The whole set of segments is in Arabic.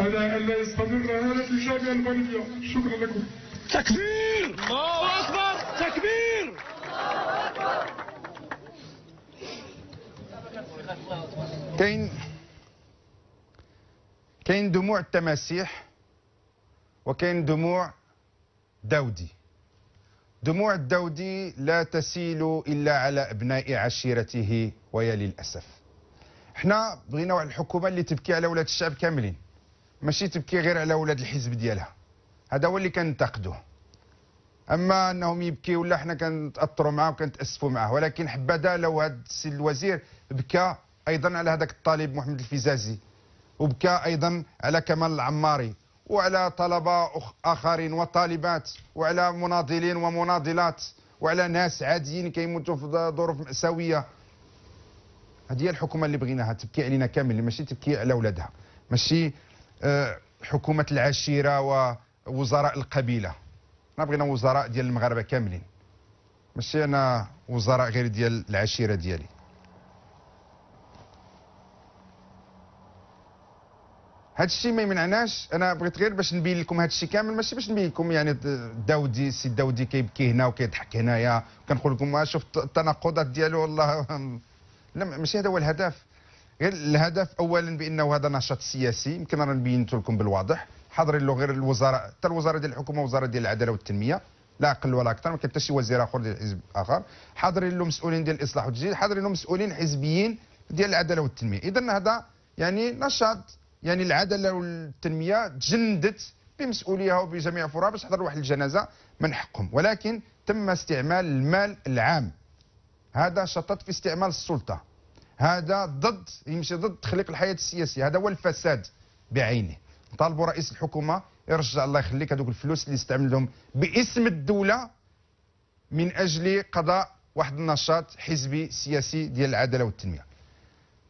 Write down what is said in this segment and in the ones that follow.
على ألا يستمر هذا في جامع البلدية. شكرا لكم. تكبير! الله أكبر! تكبير! كاين دموع التماسيح وكاين دموع داودي. دموع الداودي لا تسيل إلا على أبناء عشيرته، ويا للأسف احنا بغينا واحد الحكومة اللي تبكي على ولاد الشعب كاملين، ماشي تبكي غير على ولاد الحزب ديالها. هذا هو اللي كننتقدوه. اما انهم يبكي ولا حنا كنتاثروا معاه وكنتاسفوا معاه، ولكن حبذا لو هذا السيد الوزير بكى ايضا على هذاك الطالب محمد الفزازي، وبكى ايضا على كمال العماري، وعلى طلبه اخرين وطالبات، وعلى مناضلين ومناضلات، وعلى ناس عاديين كيموتوا في ظروف مأساويه. هذه هي الحكومه اللي بغيناها تبكي علينا كامل، ماشي تبكي على اولادها، ماشي حكومه العشيره ووزراء القبيله. احنا بغينا وزراء ديال المغاربه كاملين، ماشي انا وزراء غير ديال العشيره ديالي. هذا الشيء ما يمنعناش. انا بغيت غير باش نبين لكم هذا الشيء كامل، ماشي باش نبين لكم يعني داودي السي داودي كيبكي هنا وكيضحك هنايا كنقول لكم شوف التناقضات ديالو. والله لا، ماشي هذا هو الهدف. غير الهدف اولا بانه هذا نشاط سياسي، يمكن انا بينت لكم بالواضح. حاضرين له غير الوزراء، حتى الوزاره ديال الحكومه وزاره ديال العداله والتنميه، لا اقل ولا اكثر، ما كاين حتى شي وزير اخر ديال حزب اخر. حاضرين له مسؤولين ديال الاصلاح والتجديد، حاضرين له مسؤولين حزبيين ديال العداله والتنميه. اذا هذا يعني نشاط، يعني العداله والتنميه تجندت بمسؤوليها وبجميع فروعها باش حضر واحد الجنازه من حقهم، ولكن تم استعمال المال العام. هذا شطط في استعمال السلطه، هذا ضد، يمشي ضد تخليق الحياه السياسيه، هذا هو الفساد بعينه. طالبوا رئيس الحكومه يرجع الله يخليك هذوك الفلوس اللي استعملهم باسم الدوله من اجل قضاء واحد النشاط حزبي سياسي ديال العداله والتنميه.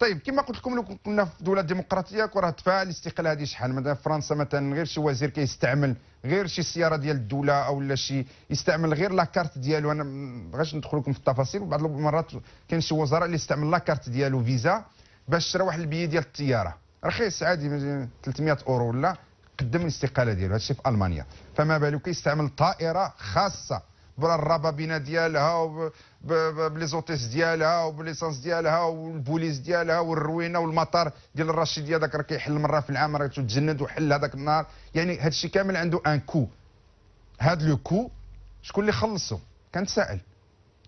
طيب كما قلت لكم، لو كنا في دوله ديمقراطيه كره تفاعل الاستقلال هذه شحال. مثلا في فرنسا مثلا غير شي وزير كيستعمل غير شي سياره ديال الدوله او لا شي يستعمل غير لاكارت ديالو. انا ما بغيتش ندخل لكم في التفاصيل. بعض المرات كاين شي وزراء اللي يستعمل لاكارت ديالو فيزا باش شرا واحد البي ديال الطياره رخيص عادي 300 اورو ولا قدم الاستقاله ديالو. هادشي في المانيا، فما بالك يستعمل طائره خاصه بالربابينه ديالها وبليزوتيس ديالها وبليسانس ديالها والبوليس ديالها والروينه والمطار ديال الرشيديه داك راه كيحل مره في العام، راه تتجند وحل هذاك النهار. يعني هذا الشيء كامل عنده ان كو. هذا لو كو شكون اللي خلصو؟ كنتسائل.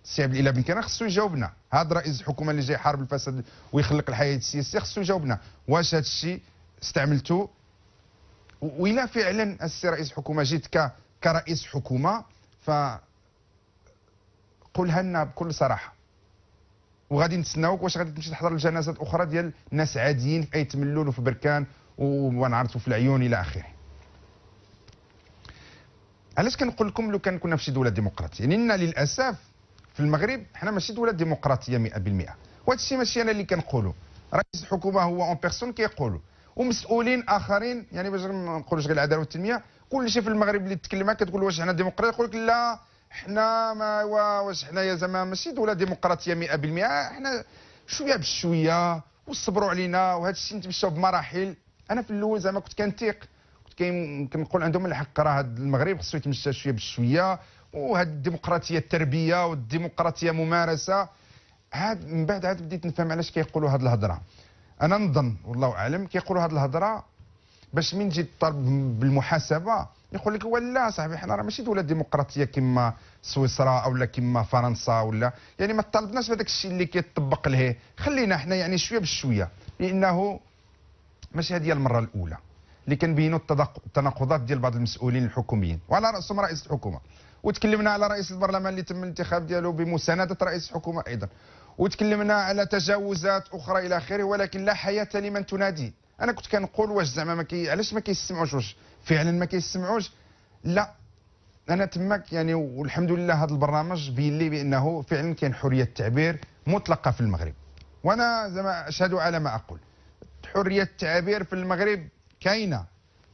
السي عبد الاله بن كنان خصو يجاوبنا. هذا رئيس الحكومه اللي جاي يحارب الفساد ويخلق الحياه السياسيه خصو يجاوبنا. واش هذا الشيء استعملته؟ وإلا فعلا السي رئيس الحكومه جيت كرئيس حكومه، ف قولها لنا بكل صراحه، وغادي نتسناوك. واش غادي تمشي تحضر الجنازات اخرى ديال ناس عاديين في اي تملول وفي بركان ونعرفوا في العيون الى اخره؟ علاش كنقول لكم لو كان كنا في شي دوله ديمقراطيه؟ لان للاسف في المغرب حنا ماشي دوله ديمقراطيه 100%. وهذا الشيء ماشي انا اللي كنقوله، رئيس الحكومه هو اون بيرسون كيقولوا، ومسؤولين اخرين. يعني باش ما نقولوش غير العداله والتنميه، كل شيء في المغرب اللي تتكلم معاه كتقول واش حنا ديمقراطيه، يقول لك لا حنا ما واش حنا يا زعما ماشي دوله ديمقراطيه 100%. حنا شويه بشويه وصبروا علينا، وهذا الشيء نتمشاو بمراحل. انا في الاول زعما كنت كنتيق، كنت كنقول عندهم الحق، راه هذا المغرب خصو يتمشى شويه بشويه، وهذه الديمقراطيه التربيه والديمقراطيه ممارسه. عاد من بعد عاد بديت نفهم علاش كيقولوا هذه الهضره. انا نظن والله اعلم كيقولوا هذه الهضره باش من تجي تطالب بالمحاسبه يقول لك ولا صاحبي حنا راه ماشي دوله ديمقراطيه كما سويسرا اولا كما فرنسا، ولا يعني ما طالبناش بهذاك الشيء اللي كيطبق له. خلينا حنا يعني شويه بشويه، لانه ماشي هذه المره الاولى اللي كنبينوا التناقضات ديال بعض المسؤولين الحكوميين وعلى راسهم رئيس الحكومه. وتكلمنا على رئيس البرلمان اللي تم الانتخاب ديالو بمسانده رئيس الحكومه ايضا، وتكلمنا على تجاوزات اخرى الى اخره، ولكن لا حياه لمن تنادي. انا كنت كنقول واش زعما علاش ما كيسمعوش؟ واش فعلا ما كيسمعوش؟ لا، انا تماك يعني والحمد لله هذا البرنامج بين لي بانه فعلا كاين حريه التعبير مطلقه في المغرب، وانا زعما اشهد على ما اقول. حريه التعبير في المغرب كاينه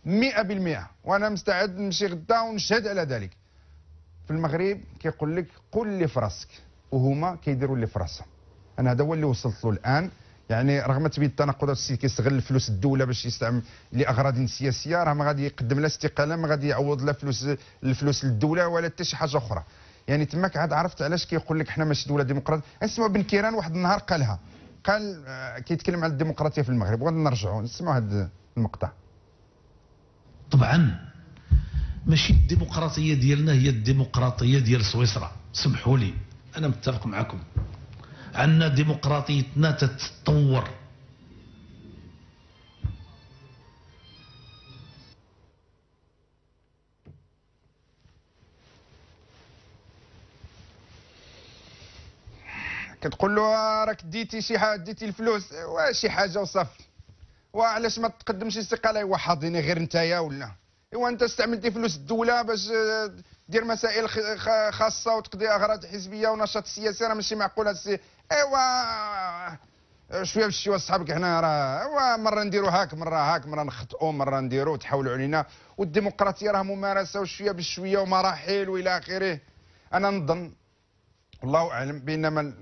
100%، وانا مستعد نمشي غدا ونشهد على ذلك. في المغرب كيقول لك قول اللي في راسك، وهما كيديروا اللي في راسهم. انا هذا هو اللي وصلت له الان. يعني رغم تبين التناقضات السيد كيستغل فلوس الدوله باش يستعمل لاغراض سياسيه، راه ما غادي يقدم لا استقاله، ما غادي يعوض لا الفلوس للدوله ولا حتى شي حاجه اخرى. يعني تماك عاد عرفت علاش كيقول لك حنا ماشي دوله ديمقراطيه. نسمعوا بن كيران واحد النهار قالها، قال كيتكلم على الديمقراطيه في المغرب، بغينا نرجعوا نسمعوا هذا المقطع. طبعا ماشي الديمقراطيه ديالنا هي الديمقراطيه ديال سويسرا، سمحوا لي انا متفق معكم. عندنا ديمقراطيتنا تتطور. كتقول له راك ديتي شي حاجه، ديتي الفلوس شي حاجه وصافي، وعلاش ما تقدمش استقاله؟ ايوا حاضيني غير نتايا ولا ايوا انت استعملتي فلوس الدوله باش دير مسائل خاصه وتقضي اغراض حزبيه ونشاط سياسي، راه ماشي معقول هادشي. ايوا شويه بشويه صحابك حنا راه ايوا مره نديروا هاك مره هاك، مره نخطئوا مره نديروا تحاولوا علينا، والديمقراطيه راه ممارسه وشويه بشويه ومراحل والى اخره. انا نظن والله اعلم بان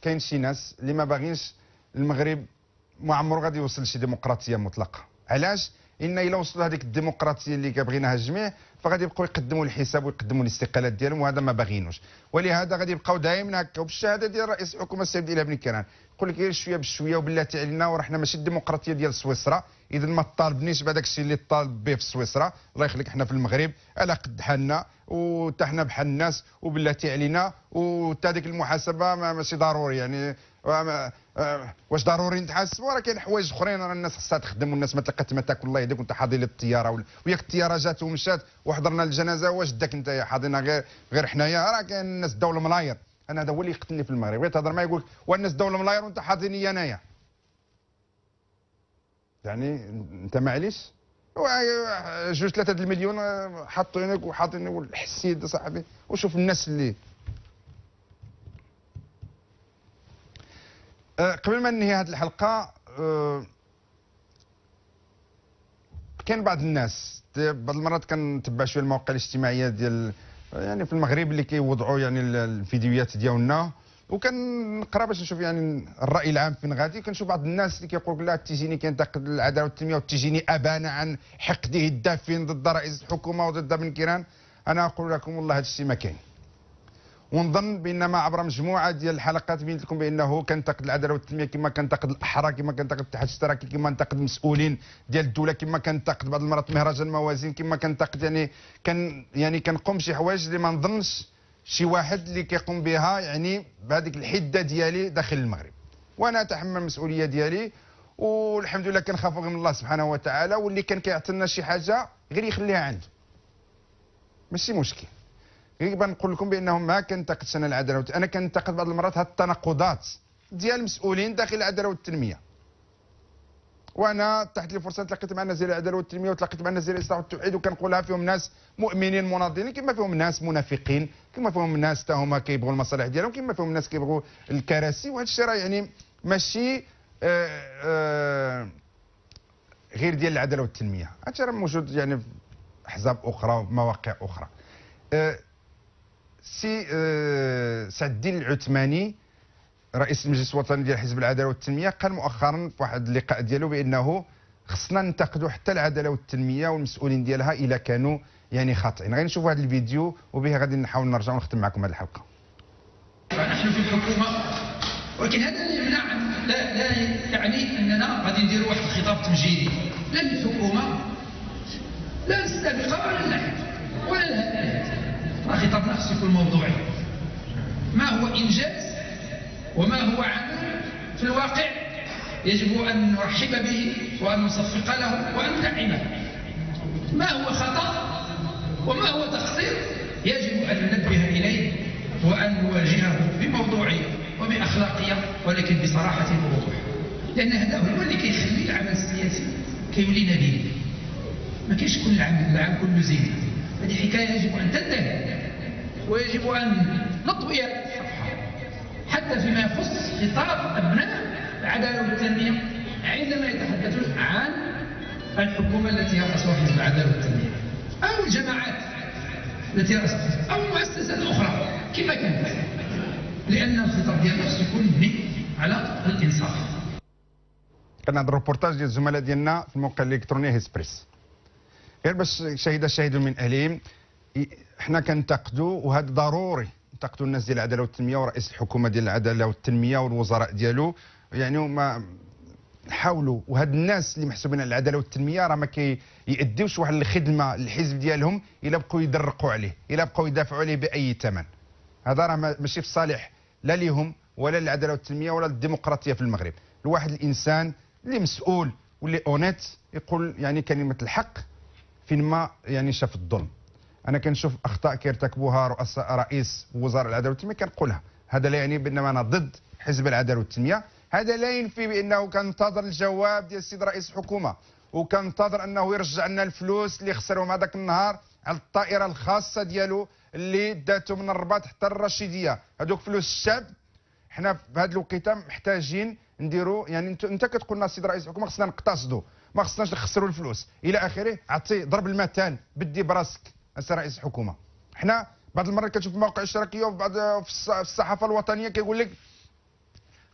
كاين شي ناس اللي ما باغينش المغرب ما عمرو غادي يوصل لشي ديمقراطيه مطلقه. علاش؟ ان الا وصلوا هذيك الديمقراطيه اللي كبغيناها الجميع فغادي يبقوا يقدموا الحساب ويقدموا الاستقالات ديالهم، وهذا ما باغينوش. ولهذا غادي يبقاو دائما هكا. وبالشهاده ديال رئيس الحكومه السيد إله بن كيران يقول لك غير شويه بشويه وبالله علينا، وراه حنا ماشي الديمقراطيه ديال سويسرا، اذا ما طالبنيش بهذاك الشيء اللي طالب به في سويسرا. الله يخليك حنا في المغرب على قد حالنا وتا حنا بحال الناس وبالله علينا، وتا ديك المحاسبه ماشي ضروري يعني واش ضروري نتحاسبوا؟ راه كاين حوايج اخرين، راه الناس خصها تخدم والناس ما تلقات ما تاكل. الله يهديك وانت حاضي للطياره وياك الطياره جات ومشات وحضرنا الجنازه، واش داك انت حاضينا غير حنايا؟ راه كاين الناس الدوله ملاير. انا هذا هو اللي يقتلني في المغرب، غير تهضر معايا يقول والناس الدوله ملاير وانت حاضيني انايا. يعني انت معليش جوج 3 المليون حاطينك وحاطيني والحسيد صاحبي، وشوف الناس اللي قبل ما ننهي هذه الحلقه. كاين بعض الناس بعض المرات كنتبع شويه المواقع الاجتماعيه ديال يعني في المغرب اللي كيوضعوا يعني الفيديوهات ديالنا، وكنقرا باش نشوف يعني الراي العام فين غادي. كنشوف بعض الناس اللي كيقول لا تيجيني كينتقد العداله والتنميه وتيجيني ابان عن حقده الدافن ضد رئيس الحكومه وضد بن كيران. انا اقول لكم والله هذا الشيء ما كاين، ونظن بانما عبر مجموعه ديال الحلقات بينت لكم بانه كنتقد العداله والتنميه كما كنتقد الاحرار، كما كنتقد الاتحاد الاشتراكي، كما كنتقد المسؤولين ديال الدوله، كما كنتقد بعض المرات مهرجان الموازين، كما كنتقد يعني كنقوم بشي حوايج اللي ما نظنش شي واحد اللي كيقوم بها يعني بهذيك الحده ديالي داخل المغرب. وانا اتحمل المسؤوليه ديالي والحمد لله كنخاف من الله سبحانه وتعالى، واللي كان كيعطينا شي حاجه غير يخليها عنده ماشي مشكل. غير بنقول لكم بانه ما كنتقدش انا العداله انا كنتقد بعض المرات هاد التناقضات ديال المسؤولين داخل العداله والتنميه. وانا تحت لي فرصه تلاقيت مع الناس ديال العداله والتنميه وتلاقيت مع الناس ديال الاصلاح والتوحيد، وكنقولها فيهم ناس مؤمنين مناضلين، كما فيهم ناس منافقين، كما فيهم ناس حتى هما كيبغوا المصالح ديالهم، كما فيهم ناس كيبغوا الكراسي. وهذا الشيء راه يعني ماشي غير ديال العداله والتنميه، هذا الشيء راه موجود يعني في احزاب اخرى ومواقع اخرى. سي سعد الدين العثماني رئيس المجلس الوطني ديال حزب العداله والتنميه قال مؤخرا في واحد اللقاء ديالو بانه خصنا ننتقدوا حتى العداله والتنميه والمسؤولين ديالها الا كانوا يعني خاطئين. غادي نشوفوا هذا الفيديو وبه غادي نحاول نرجع ونختم معكم هذه الحلقه. نحن في الحكومه، ولكن هذا لا يمنع لا يعني اننا غادي نديروا واحد الخطاب تمجيدي لا للحكومه لا السابقه ولا اللاحقه ولا الهدف. خطابنا خصو يكون موضوعي، ما هو انجاز وما هو عمل في الواقع يجب ان نرحب به وان نصفق له وان ندعمه. ما هو خطا وما هو تقصير يجب ان ننبه اليه وان نواجهه بموضوعيه وباخلاقيه، ولكن بصراحه ووضوح، لان هذا هو اللي كيخلي العمل السياسي كيولي نبيل. ما كاينش كل العام كله زين. هذه حكايه يجب ان تنتهي، ويجب ان نطوي الصفحه حتى فيما يخص خطاب ابناء العداله والتنميه عندما يتحدثون عن الحكومه التي يرأسها حزب العداله والتنميه او الجماعات التي رأسها او المؤسسات الاخرى كما كانت، لان الخطاب ديالنا خصو يكون مبني على الانصاف. كان هذا الروبورتاج ديال الزملاء ديالنا في الموقع الالكتروني هيسبريس. غير باش شهد من اهلهم، حنا كنتقدوا وهذا ضروري ننتقدوا الناس ديال العداله والتنميه ورئيس الحكومه ديال العداله والتنميه والوزراء ديالو، يعني ما حاولوا. وهاد الناس اللي محسوبين على العداله والتنميه راه ما كيأديوش واحد الخدمه للحزب ديالهم الا بقوا يدرقوا عليه، الا بقوا يدافعوا عليه باي ثمن. هذا راه ماشي في صالح لا ليهم ولا للعداله والتنميه ولا للديمقراطيه في المغرب. الواحد الانسان اللي مسؤول واللي اونيت يقول يعني كلمه الحق فين ما يعني شاف الظلم. انا كنشوف اخطاء كيرتكبوها رئيس وزراء العداله والتنميه كنقولها، هذا لا يعني بانما انا ضد حزب العداله والتنميه، هذا لا ينفي بانه كننتظر الجواب ديال السيد رئيس الحكومه، وكننتظر انه يرجع لنا الفلوس اللي خسرهم هذاك النهار على الطائره الخاصه ديالو اللي داتو من الرباط حتى الرشيديه. هذوك فلوس الشعب. حنا في هذه الوقيته محتاجين نديروا، يعني انت كتقول لنا السيد رئيس الحكومه خصنا نقتصدوا، ما خصناش نخسروا الفلوس الى اخره. عطي ضرب المثال بدي براسك السيد رئيس الحكومه. حنا بعض المرات كتشوف مواقع اشتراكيه وبعض في الصحافه الوطنيه كيقول لك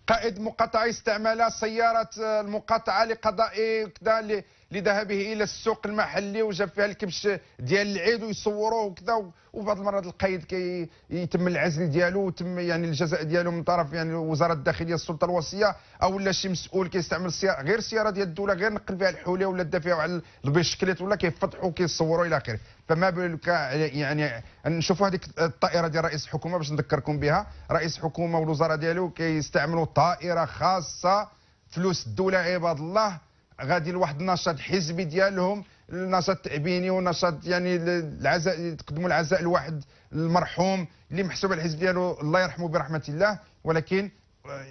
قائد مقاطعه استعمل سياره المقاطعه لقضاء كذا لذهابه الى السوق المحلي وجاب فيها الكبش ديال العيد ويصوروه وكذا. وبعض المرات القيد يتم العزل ديالو وتم يعني الجزاء ديالو من طرف يعني وزاره الداخليه السلطه الوصيه، او لا شي مسؤول كيستعمل غير سياره ديال الدوله غير نقل فيها الحوليه ولا دا فيها على البيشكليت ولا كيفتحوا وكيصوروا الى اخره. فما بالك يعني نشوفوا هذيك الطائره ديال رئيس الحكومه باش نذكركم بها. رئيس الحكومه والوزراء ديالو كيستعملوا طائره خاصه فلوس الدوله عباد الله، غادي لواحد النشاط حزبي ديالهم، النشاط تأبيني ونشاط يعني العزاء، يقدموا العزاء لواحد المرحوم اللي محسوب على الحزب ديالو الله يرحمه برحمه الله. ولكن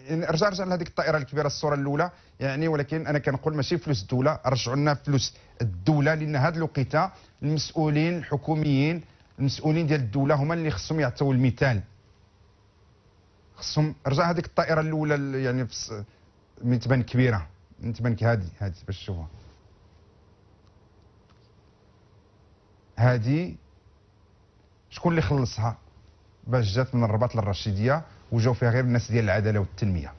يعني رجع لهذيك الطائره الكبيره الصوره الاولى يعني. ولكن انا كنقول ماشي فلوس الدوله، رجعوا لنا فلوس الدوله، لان هذه الوقيته المسؤولين الحكوميين المسؤولين ديال الدوله هما اللي خصهم يعطيو المثال. خصهم رجع هذيك الطائره الاولى يعني من تبان كبيره، من تبان هذه باش تشوفوها. هذه شكون اللي خلصها باش جات من الرباط للرشيديه وجاو فيها غير الناس ديال العداله والتنميه.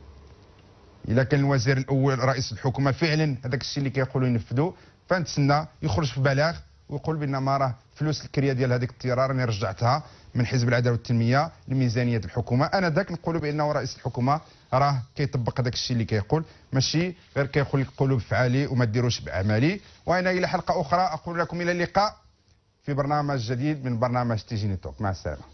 الا كان الوزير الاول رئيس الحكومه فعلا هذاك الشيء اللي كيقولوا ينفذوا، فنتسنى يخرج في بلاغ ويقول بان ما راه فلوس الكريه ديال هذيك الطياره راني رجعتها من حزب العداله والتنميه لميزانيه الحكومه. انا ذاك نقولوا بانه رئيس الحكومه راه كيطبق هذاك الشيء اللي كيقول، ماشي غير كيقول لك قولوا بفعالي وما ديروش باعمالي. وانا الى حلقه اخرى اقول لكم الى اللقاء في برنامج جديد من برنامج تيجيني توك. مع السلامه.